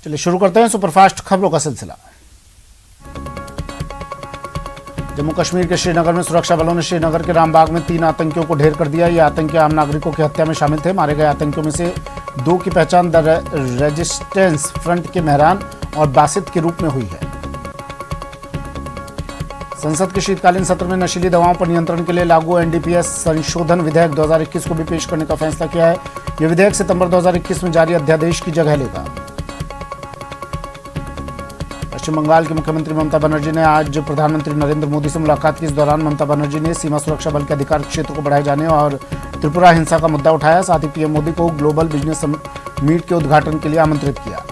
चलिए शुरू करते हैं सुपरफास्ट खबरों का सिलसिला। जम्मू कश्मीर के श्रीनगर में सुरक्षा बलों ने श्रीनगर के रामबाग में 3 आतंकियों को ढेर कर दिया। ये आतंकी आम नागरिकों की हत्या में शामिल थे। मारे गए आतंकियों में से 2 की पहचान द रेजिस्टेंस फ्रंट के मेहरान और बासित के रूप में हुई है। संसद के शीतकालीन सत्र में नशीली दवाओं पर नियंत्रण के लिए लागू एनडीपीएस संशोधन विधेयक 2021 को भी पेश करने का फैसला किया है। यह विधेयक सितंबर 2021 में जारी अध्यादेश की जगह लेगा। पश्चिम बंगाल की मुख्यमंत्री ममता बनर्जी ने आज प्रधानमंत्री नरेंद्र मोदी से मुलाकात की। इस दौरान ममता बनर्जी ने सीमा सुरक्षा बल के अधिकार क्षेत्र को बढ़ाए जाने और त्रिपुरा हिंसा का मुद्दा उठाया। साथ ही पीएम मोदी को ग्लोबल बिजनेस मीट के उद्घाटन के लिए आमंत्रित किया।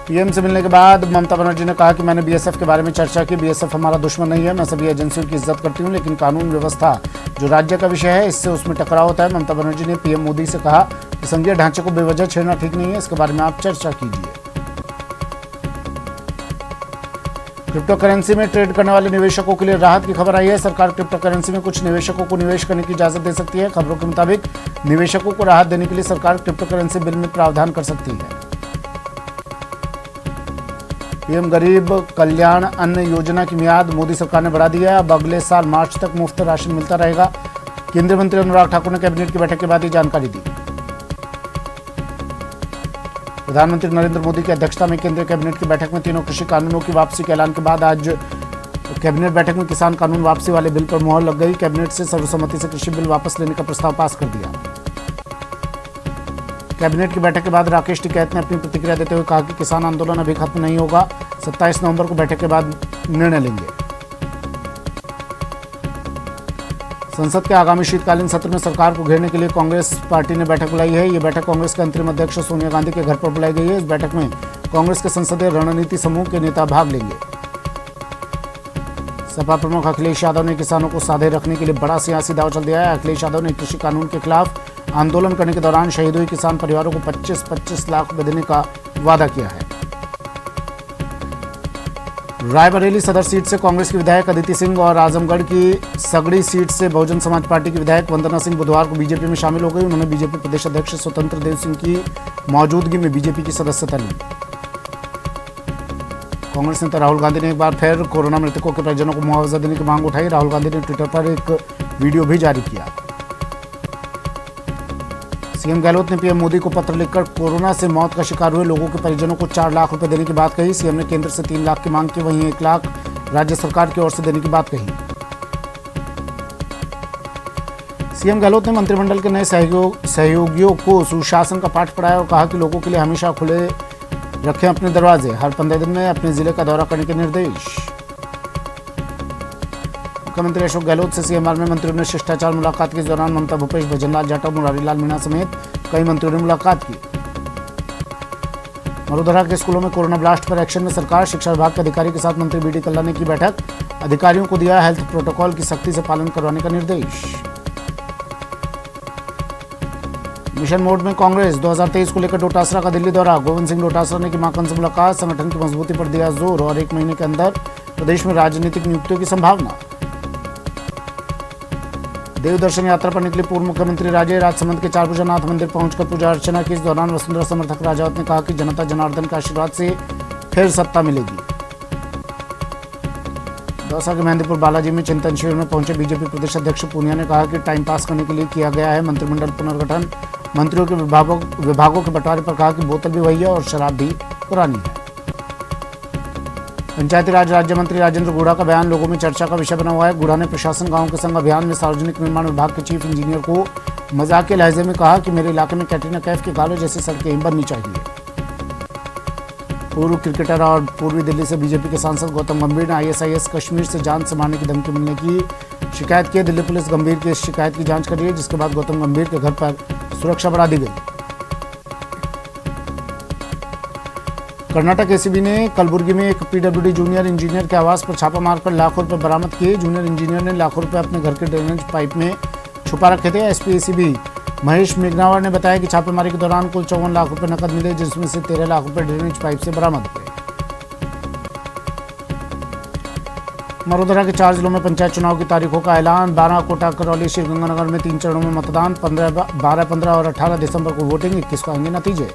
पीएम से मिलने के बाद ममता बनर्जी ने कहा कि मैंने बीएसएफ के बारे में चर्चा की। बीएसएफ हमारा दुश्मन नहीं है। मैं सभी एजेंसियों की इज्जत करती हूं, लेकिन कानून व्यवस्था जो राज्य का विषय है, इससे उसमें टकराव होता है। ममता बनर्जी ने पीएम मोदी से कहा कि संघीय ढांचे को बेवजह छेड़ना ठीक नहीं है, इसके बारे में आप चर्चा कीजिए। क्रिप्टो करेंसी में ट्रेड करने वाले निवेशकों के लिए राहत की खबर आई है। सरकार क्रिप्टो करेंसी में कुछ निवेशकों को निवेश करने की इजाजत दे सकती है। खबरों के मुताबिक निवेशकों को राहत देने के लिए सरकार क्रिप्टो करेंसी बिल में प्रावधान कर सकती है। पीएम गरीब कल्याण अन्न योजना की मियाद मोदी सरकार ने बढ़ा दी है। अब अगले साल मार्च तक मुफ्त राशन मिलता रहेगा। केंद्रीय मंत्री अनुराग ठाकुर ने कैबिनेट की बैठक के बाद ये जानकारी दी। प्रधानमंत्री नरेंद्र मोदी की अध्यक्षता में केंद्रीय कैबिनेट की बैठक में तीनों कृषि कानूनों की वापसी के ऐलान के बाद आज कैबिनेट बैठक में किसान कानून वापसी वाले बिल पर मुहर लग गई। कैबिनेट से सर्वसम्मति से कृषि बिल वापस लेने का प्रस्ताव पास कर दिया। कैबिनेट की बैठक के बाद राकेश टिकैत ने अपनी प्रतिक्रिया देते हुए कहा कि किसान आंदोलन अभी खत्म नहीं होगा। 27 नवंबर को बैठक के बाद निर्णय लेंगे। संसद के आगामी शीतकालीन सत्र में सरकार को घेरने के लिए कांग्रेस पार्टी ने बैठक बुलाई है। ये बैठक कांग्रेस के अंतरिम अध्यक्ष सोनिया गांधी के घर पर बुलाई गई है। इस बैठक में कांग्रेस के संसदीय रणनीति समूह के नेता भाग लेंगे। सपा प्रमुख अखिलेश यादव ने किसानों को साधे रखने के लिए बड़ा सियासी दांव चल दिया है। अखिलेश यादव ने कृषि कानून के खिलाफ आंदोलन करने के दौरान शहीद हुए किसान परिवारों को 25-25 लाख रुपए देने का वादा किया है। रायबरेली सदर सीट से कांग्रेस की विधायक अदिति सिंह और आजमगढ़ की सगड़ी सीट से बहुजन समाज पार्टी की विधायक वंदना सिंह बुधवार को बीजेपी में शामिल हो गई। उन्होंने बीजेपी प्रदेश अध्यक्ष स्वतंत्र देव सिंह की मौजूदगी में बीजेपी की सदस्यता ली। कांग्रेस नेता राहुल गांधी ने एक बार फिर कोरोना मृतकों के परिजनों को मुआवजा देने की मांग उठाई। राहुल गांधी ने ट्विटर पर एक वीडियो भी जारी किया। सीएम गहलोत ने पीएम मोदी को पत्र लिखकर कोरोना से मौत का शिकार हुए लोगों के परिजनों को 4 लाख रुपए देने की बात कही। सीएम ने केंद्र से 3 लाख की मांग की, वहीं 1 लाख राज्य सरकार की ओर से देने की बात कही। सीएम गहलोत ने मंत्रिमंडल के नए सहयोगियों को सुशासन का पाठ पढ़ाया और कहा कि लोगों के लिए हमेशा खुले रखें अपने दरवाजे। हर 15 दिन में अपने जिले का दौरा करने के निर्देश। मुख्यमंत्री अशोक गहलोत से सीएमआर में मंत्रियों ने शिष्टाचार मुलाकात की। इस दौरान ममता, भूपेश, भजनलाल जाटव, मुरारी लाल मीणा समेत कई मंत्रियों ने मुलाकात की। मरुधरा के स्कूलों में कोरोना ब्लास्ट पर एक्शन में सरकार। शिक्षा विभाग के अधिकारी के साथ मंत्री बीडी कल्ला ने की बैठक। अधिकारियों को दिया हेल्थ प्रोटोकॉल की सख्ती से पालन करवाने का निर्देश। मिशन मोड में कांग्रेस 2023 को लेकर डोटासरा का दिल्ली दौरा। गोविंद सिंह डोटासरा ने की माकन से मुलाकात। संगठन की मजबूती पर दिया जोर और 1 महीने के अंदर प्रदेश में राजनीतिक नियुक्तियों की संभावना। देवदर्शन यात्रा पर निकले पूर्व मुख्यमंत्री राजे राजसमंद के चारभुजानाथ मंदिर पहुंचकर पूजा अर्चना की। इस दौरान वसुंधरा समर्थक राजावत ने कहा कि जनता जनार्दन के आशीर्वाद से फिर सत्ता मिलेगी। दौसा के मेहंदीपुर बालाजी में चिंतन शिविर में पहुंचे बीजेपी प्रदेश अध्यक्ष पूनिया ने कहा कि टाइम पास करने के लिए किया गया है मंत्रिमंडल पुनर्गठन। मंत्रियों के विभागों के बंटवारे पर कहा कि बोतल भी वही है और शराब भी पुरानी है। पंचायती राज राज्य मंत्री राजेंद्र गुड़ा का बयान लोगों में चर्चा का विषय बना हुआ है। गुड़ा ने प्रशासन गांव के संग अभियान में सार्वजनिक निर्माण विभाग के चीफ इंजीनियर को मजाक के लहजे में कहा कि मेरे इलाके में कैटरीना कैफ के गालों जैसी सड़कें ही बननी चाहिए। पूर्व क्रिकेटर और पूर्वी दिल्ली से बीजेपी के सांसद गौतम गंभीर ने आईएसआईएस कश्मीर से जान से मारने की धमकी मिलने की शिकायत की है। दिल्ली पुलिस गंभीर की इस शिकायत की जांच कर रही है, जिसके बाद गौतम गंभीर के घर पर सुरक्षा बढ़ा दी गई। कर्नाटक एसीबी ने कलबुर्गी में एक पीडब्ल्यूडी जूनियर इंजीनियर के आवास पर छापा मारकर लाखों रुपए बरामद किए। जूनियर इंजीनियर ने लाखों रुपए अपने घर के ड्रेनेज पाइप में छुपा रखे थे। एसपी एसीबी महेश मेघनावर ने बताया कि छापेमारी के दौरान कुल 54 लाख रुपए नकद मिले, जिसमें से 13 लाख रुपए ड्रेनेज पाइप से बरामद हुए। मरोदरा के 4 जिलों में पंचायत चुनाव की तारीखों का ऐलान। 12 कोटा, करौली, श्रीगंगानगर में 3 चरणों में मतदान। 12, 15 और 18 दिसंबर को वोटिंग। 21 को आएंगे नतीजे।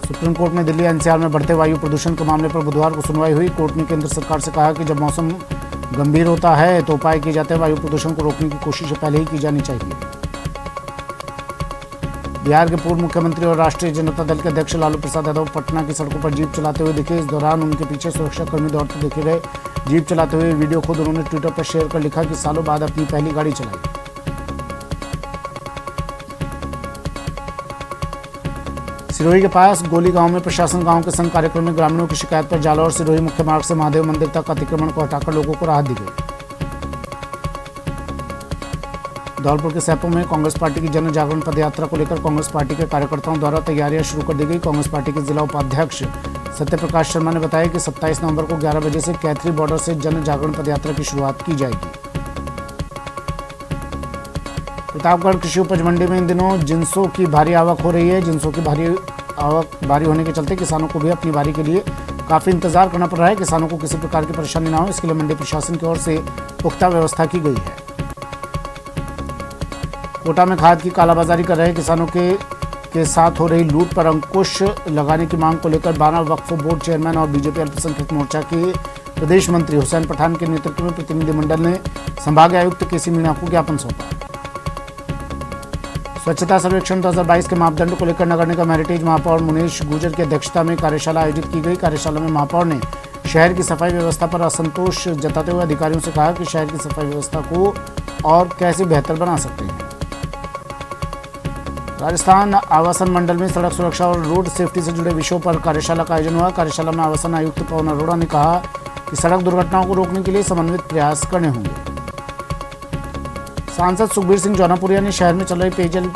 सुप्रीम कोर्ट में दिल्ली एनसीआर में बढ़ते वायु प्रदूषण के मामले पर बुधवार को सुनवाई हुई। कोर्ट ने केंद्र सरकार से कहा कि जब मौसम गंभीर होता है तो उपाय किए जाते हैं। वायु प्रदूषण को रोकने की कोशिश पहले ही की जानी चाहिए। बिहार के पूर्व मुख्यमंत्री और राष्ट्रीय जनता दल के अध्यक्ष लालू प्रसाद यादव पटना की सड़कों पर जीप चलाते हुए दिखे। इस दौरान उनके पीछे सुरक्षाकर्मी दौड़ते देखे गए। जीप चलाते हुए वीडियो खुद उन्होंने ट्विटर पर शेयर कर लिखा कि सालों बाद अपनी पहली गाड़ी चलाई। सिरोही के पास गोली गांव में प्रशासन गांव के संग कार्यक्रम में ग्रामीणों की शिकायत पर जालौर सिरोही मुख्य मार्ग से महादेव मंदिर तक अतिक्रमण को हटाकर लोगों को राहत दी गई। धौलपुर के सैपो में कांग्रेस पार्टी की जन जागरण पदयात्रा को लेकर कांग्रेस पार्टी के कार्यकर्ताओं द्वारा तैयारियां शुरू कर दी गई। कांग्रेस पार्टी के जिला उपाध्यक्ष सत्यप्रकाश शर्मा ने बताया कि 27 नवंबर को 11 बजे से कैथरी बॉर्डर से जन जागरण पदयात्रा की शुरुआत की जाएगी। प्रतापगढ़ कृषि उपज मंडी में इन दिनों जिंसों की भारी आवक हो रही है। जिंसों की भारी होने के चलते किसानों को भी अपनी बारी के लिए काफी इंतजार करना पड़ रहा है। किसानों को किसी प्रकार की परेशानी न हो, इसके लिए मंडी प्रशासन की ओर से पुख्ता व्यवस्था की गई है। कोटा में खाद की कालाबाजारी कर रहे किसानों के साथ हो रही लूट पर अंकुश लगाने की मांग को लेकर 12 वक्फ बोर्ड चेयरमैन और बीजेपी अल्पसंख्यक मोर्चा के प्रदेश मंत्री हुसैन पठान के नेतृत्व में प्रतिनिधिमंडल ने संभाग आयुक्त केसी मीणा को ज्ञापन सौंपा। स्वच्छता सर्वेक्षण 2022 के मापदंड को लेकर नगर निगम हेरिटेज महापौर मुनीश गुर्जर की अध्यक्षता में कार्यशाला आयोजित की गई। कार्यशाला में महापौर ने शहर की सफाई व्यवस्था पर असंतोष जताते हुए अधिकारियों से कहा कि शहर की सफाई व्यवस्था को और कैसे बेहतर बना सकते हैं। राजस्थान आवासन मंडल में सड़क सुरक्षा और रोड सेफ्टी से जुड़े विषयों पर कार्यशाला का आयोजन हुआ। कार्यशाला में आवासन आयुक्त पवन अरोड़ा ने कहा कि सड़क दुर्घटनाओं को रोकने के लिए समन्वित प्रयास करने होंगे। सांसद सुखबीर सिंह जौनापुरिया ने शहर में चल रही पेयजल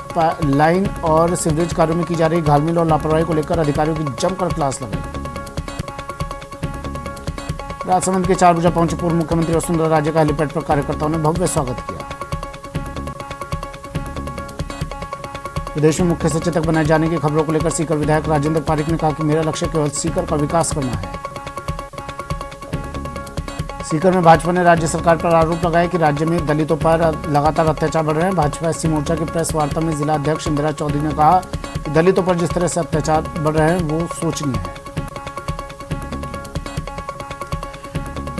लाइन और सीवरेज कार्यों में की जा रही घालमेल और लापरवाही को लेकर अधिकारियों की जमकर क्लास लगाई। राजसमंद के 4 भुजा पहुंचे पूर्व मुख्यमंत्री वसुंधरा राजे का हेलीपैड पर कार्यकर्ताओं ने भव्य स्वागत किया। विदेश में मुख्य सचेतक बनाए जाने की खबरों को लेकर सीकर विधायक राजेंद्र पारिक ने कहा कि मेरा लक्ष्य केवल सीकर का विकास करना है। सीकर में भाजपा ने राज्य सरकार पर आरोप लगाया कि राज्य में दलितों पर लगातार अत्याचार बढ़ रहे हैं। भाजपा एससी मोर्चा की प्रेस वार्ता में जिला अध्यक्ष इंदिरा चौधरी ने कहा कि दलितों पर जिस तरह से अत्याचार बढ़ रहे हैं वो सोचनीय है।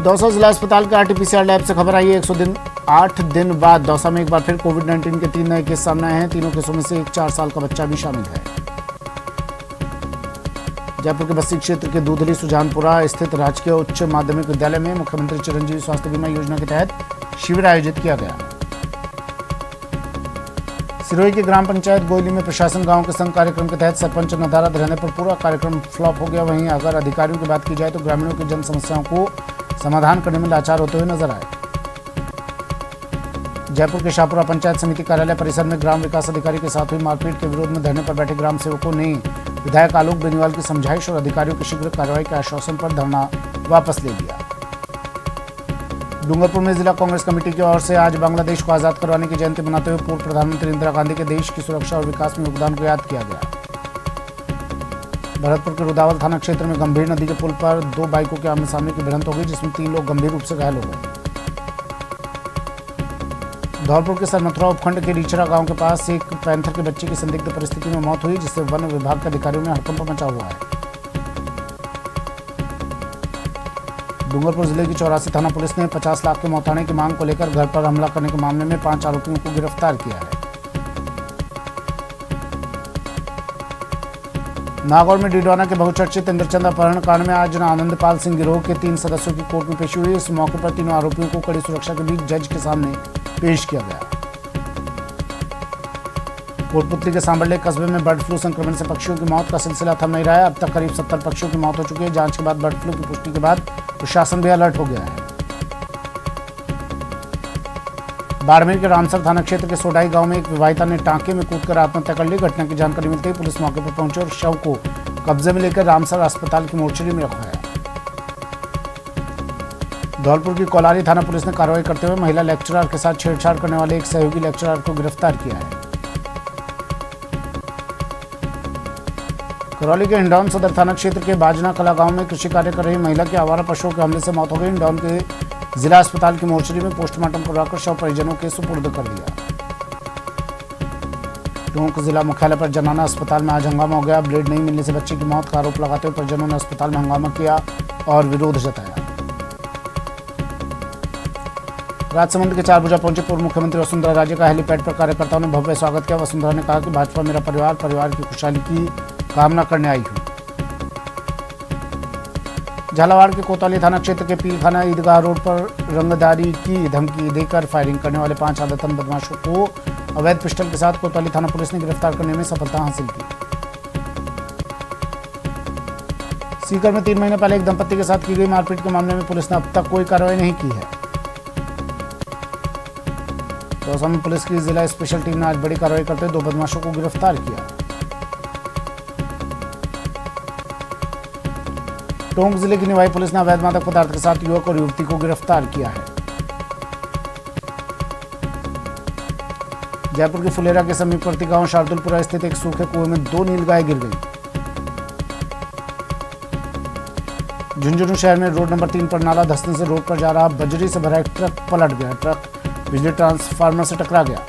दौसा जिला अस्पताल के आरटीपीसीआर लैब से खबर आई है 108 दिन बाद दौसा में एक बार फिर कोविड-19 के 3 नए केस सामने आए हैं। तीनों केसों में से एक 4 साल का बच्चा भी शामिल है। जयपुर के बस्ती क्षेत्र के दूधली सुजानपुरा स्थित राजकीय उच्च माध्यमिक विद्यालय में मुख्यमंत्री चिरंजीवी स्वास्थ्य बीमा योजना के तहत शिविर आयोजित किया गया। सिरोही की ग्राम पंचायत गोयली में प्रशासन गांव के संग कार्यक्रम के तहत सरपंच नदारद रहने पर पूरा कार्यक्रम फ्लॉप हो गया। वहीं अगर अधिकारियों की बात की जाए तो ग्रामीणों की जन समस्याओं को समाधान करने में लाचार होते हुए नजर आए। जयपुर के शाहपुरा पंचायत समिति कार्यालय परिसर में ग्राम विकास अधिकारी के साथ हुई मारपीट के विरोध में धरने पर बैठे ग्राम सेवकों ने विधायक आलोक बेनीवाल की समझाइश और अधिकारियों की शीघ्र कार्रवाई के आश्वासन पर धरना वापस ले लिया। डूंगरपुर में जिला कांग्रेस कमेटी की ओर से आज बांग्लादेश को आजाद करवाने की जयंती मनाते हुए पूर्व प्रधानमंत्री इंदिरा गांधी के देश की सुरक्षा और विकास में योगदान को याद किया गया। भरतपुर के रुदावल थाना क्षेत्र में गंभीर नदी के पुल पर 2 बाइकों के आमने सामने की भिड़ंत हो गई, जिसमें 3 लोग गंभीर रूप से घायल हो गए। धौलपुर के सरमथुरा उपखंड के रीचरा गांव के पास एक पैंथर के बच्चे की संदिग्ध परिस्थिति में मौत हुई, जिससे वन विभाग के अधिकारियों में हड़कंप मचा हुआ है। डूंगरपुर जिले की 84 थाना पुलिस ने 50 लाख के मौताने की मांग को लेकर घर पर हमला करने के मामले में 5 आरोपियों को गिरफ्तार किया है। नागौर में डीडवाना के बहुचर्चित इंद्रचंद अपहरण कांड में आज आनंदपाल सिंह गिरोह के 3 सदस्यों की कोर्ट में पेशी हुई। इस मौके पर तीनों आरोपियों को कड़ी सुरक्षा के बीच जज के सामने पेश किया गया। कोटपुतली के सांबरले कस्बे में बर्ड फ्लू संक्रमण से पक्षियों की मौत का सिलसिला थम नहीं रहा है। अब तक करीब 70 पक्षियों की मौत हो चुकी है। जांच के बाद बर्ड फ्लू की पुष्टि के बाद प्रशासन भी अलर्ट हो गया है। बाड़मेर के रामसर थाना क्षेत्र के सोडाई गांव में एक विवाहिता ने टांके में कूदकर आत्महत्या कर ली। घटना की जानकारी मिलते ही पुलिस मौके पर पहुंची और शव को कब्जे में लेकर रामसर अस्पताल की मोर्चरी में रखवाया। धौलपुर की कोलारी थाना पुलिस ने कार्रवाई करते हुए महिला लेक्चरर के साथ छेड़छाड़ करने वाले एक सहयोगी लेक्चरर को गिरफ्तार किया है। करौली के हिंडौन सदर थाना क्षेत्र के बाजना कला गांव में कृषि कार्य कर रही महिला की आवारा पशुओं के हमले से मौत हो गई। हिंडौन के जिला अस्पताल की मोर्चरी में पोस्टमार्टम करवाकर शव परिजनों के सुपुर्द कर दिया। टोंक जिला मुख्यालय पर जनाना अस्पताल में आज हंगामा हो गया। ब्लेड नहीं मिलने से बच्चे की मौत का आरोप लगाते हुए परिजनों ने अस्पताल में हंगामा किया और विरोध जताया। राजसमंद के चारभुजा पहुंचे पूर्व मुख्यमंत्री वसुंधरा राजे का हेलीपैड पर कार्यकर्ताओं ने भव्य स्वागत किया। वसुंधरा ने कहा कि भाजपा मेरा परिवार की खुशहाली की कामना करने आई हूं। झालावाड़ के कोतवाली थाना क्षेत्र के पीरखाना ईदगाह रोड पर रंगदारी की धमकी देकर फायरिंग करने वाले 5 आदतन बदमाशों को अवैध पिस्टल के साथ कोतवाली थाना पुलिस ने गिरफ्तार करने में सफलता हासिल की। सीकर में 3 महीने पहले एक दंपत्ति के साथ की गई मारपीट के मामले में पुलिस ने अब तक कोई कार्रवाई नहीं की है। दौसा में पुलिस की जिला स्पेशल टीम ने आज बड़ी कार्रवाई करते हुए 2 बदमाशों को गिरफ्तार किया। टोंक जिले की निवाई पुलिस ने अवैध मादक पदार्थ के साथ युवक और युवती को गिरफ्तार किया है। जयपुर के फुलेरा के समीपवर्ती गांव शार्दुलपुरा स्थित एक सूखे कुएं में 2 नीलगाय गिर गई। झुंझुनू शहर में रोड नंबर 3 पर नाला धंसने से रोड पर जा रहा बजरी से भरा एक ट्रक पलट गया। ट्रक बिजली ट्रांसफार्मर से टकरा गया।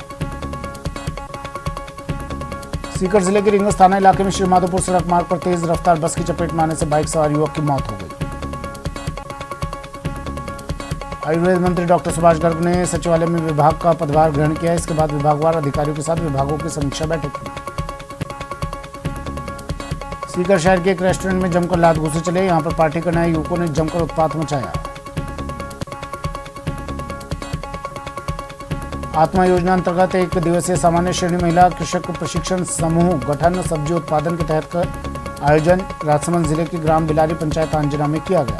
सीकर जिले के रिंगस थाना इलाके में श्रीमाधोपुर सड़क मार्ग पर तेज रफ्तार बस की चपेट में आने से बाइक सवार युवक की मौत हो गई। आयुर्वेद मंत्री डॉक्टर सुभाष गर्ग ने सचिवालय में विभाग का पदभार ग्रहण किया। इसके बाद विभागवार अधिकारियों के साथ विभागों की समीक्षा बैठक की। सीकर शहर के एक रेस्टोरेंट में जमकर लात घूंसे चले। यहां पर पार्टी करने आए युवकों ने जमकर उत्पात मचाया। आत्मा योजना अंतर्गत 1 दिवसीय सामान्य श्रेणी महिला कृषक प्रशिक्षण समूह गठन सब्जी उत्पादन के तहत का आयोजन राजसमंद जिले की ग्राम बिलारी पंचायत अंजना में किया गया।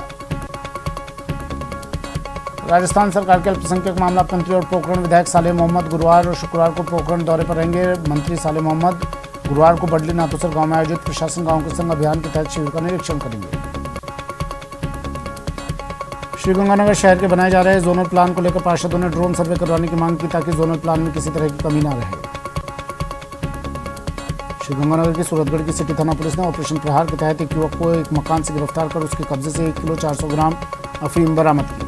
राजस्थान सरकार के अल्पसंख्यक मामला मंत्री और पोखरण विधायक सालेह मोहम्मद गुरुवार और शुक्रवार को पोखरण दौरे पर रहेंगे। मंत्री सालेह मोहम्मद गुरुवार को बडली नाथुसर गांव में आयोजित प्रशासन गांव के संग अभियान के तहत शिविर का निरीक्षण करेंगे। श्रीगंगानगर शहर के बनाए जा रहे जोनल प्लान को लेकर पार्षदों ने ड्रोन सर्वे करवाने की मांग की ताकि जोनल प्लान में किसी तरह की कमी न रहे। श्रीगंगानगर की सूरतगढ़ की सिटी थाना पुलिस ने ऑपरेशन प्रहार के तहत एक युवक को एक मकान से गिरफ्तार कर उसके कब्जे से 1 किलो 400 ग्राम अफीम बरामद की।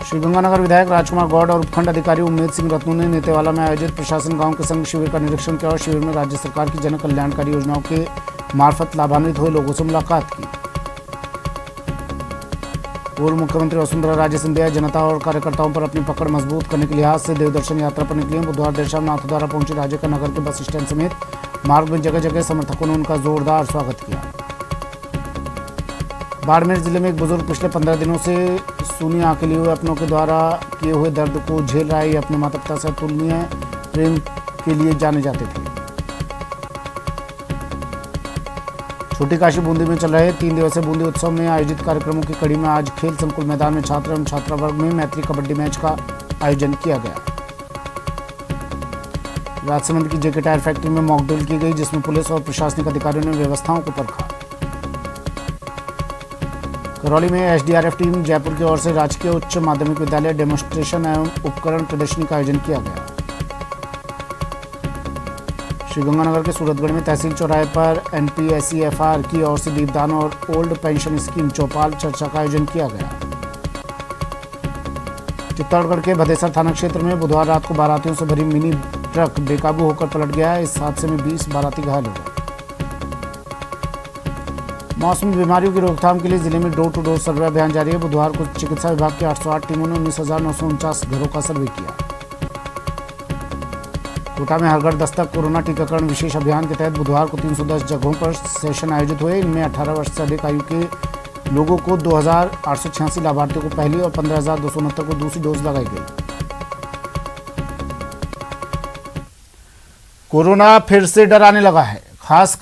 श्रीगंगानगर विधायक राजकुमार गौड़ और उपखंड अधिकारी उम्मेद सिंह रत्नू ने नेतेवाला में आयोजित प्रशासन गांव के संग शिविर का निरीक्षण किया और शिविर में राज्य सरकार की जन कल्याणकारी योजनाओं के मार्फत लाभान्वित हुए लोगों से मुलाकात की। पूर्व मुख्यमंत्री वसुंधरा राजे सिंधिया जनता और कार्यकर्ताओं पर अपनी पकड़ मजबूत करने के लिहाज से देवदर्शन यात्रा पर निकली। बुधवार देर शाम नाथद्वारा पहुंचे राजे का नगर के बस स्टैंड समेत मार्ग में जगह जगह समर्थकों ने उनका जोरदार स्वागत किया। बाड़मेर जिले में एक बुजुर्ग पिछले 15 दिनों से सूनी आंखें लिए हुए अपनों के द्वारा किए हुए दर्द को झेल रहा है। ये अपने माता पिता से अतुलनीय प्रेम के लिए जाने जाते थे। छोटी काशी बूंदी में चल रहे 3 दिवसीय बूंदी उत्सव में आयोजित कार्यक्रमों की कड़ी में आज खेल संकुल मैदान में छात्र एवं छात्रा वर्ग में मैत्री कबड्डी मैच का आयोजन किया गया। राजसमंद की जेके टायर फैक्ट्री में मॉकड्रिल की गई जिसमें पुलिस और प्रशासनिक अधिकारियों ने व्यवस्थाओं को परखा। करौली में एसडीआरएफ टीम जयपुर की ओर से राजकीय उच्च माध्यमिक विद्यालय डेमोन्स्ट्रेशन एवं उपकरण प्रदर्शनी का आयोजन किया गया। श्रीगंगानगर के सूरतगढ़ में तहसील चौराहे पर एनपीएससीएफआर की ओर से दीपदान और ओल्ड पेंशन स्कीम चौपाल चर्चा का आयोजन किया गया। चित्तौड़गढ़ के भदेसर थाना क्षेत्र में बुधवार रात को बारातियों से भरी मिनी ट्रक बेकाबू होकर पलट गया। इस हादसे में 20 बाराती घायल हो गए। मौसमी बीमारियों की रोकथाम के लिए जिले में डोर टू डोर सर्वे अभियान जारी है। बुधवार को चिकित्सा विभाग की 808 टीमों ने 19,949 घरों का सर्वे किया। कोटा में हर घर दस्तक कोरोना टीकाकरण विशेष अभियान के तहत बुधवार को 310 जगहों पर सेशन आयोजित हुए। इनमें 18 वर्ष से अधिक आयु के लोगों को 2,886 लाभार्थियों को पहली और 15,269 को दूसरी डोज लगाई गई। कोरोना फिर से डराने लगा है। खास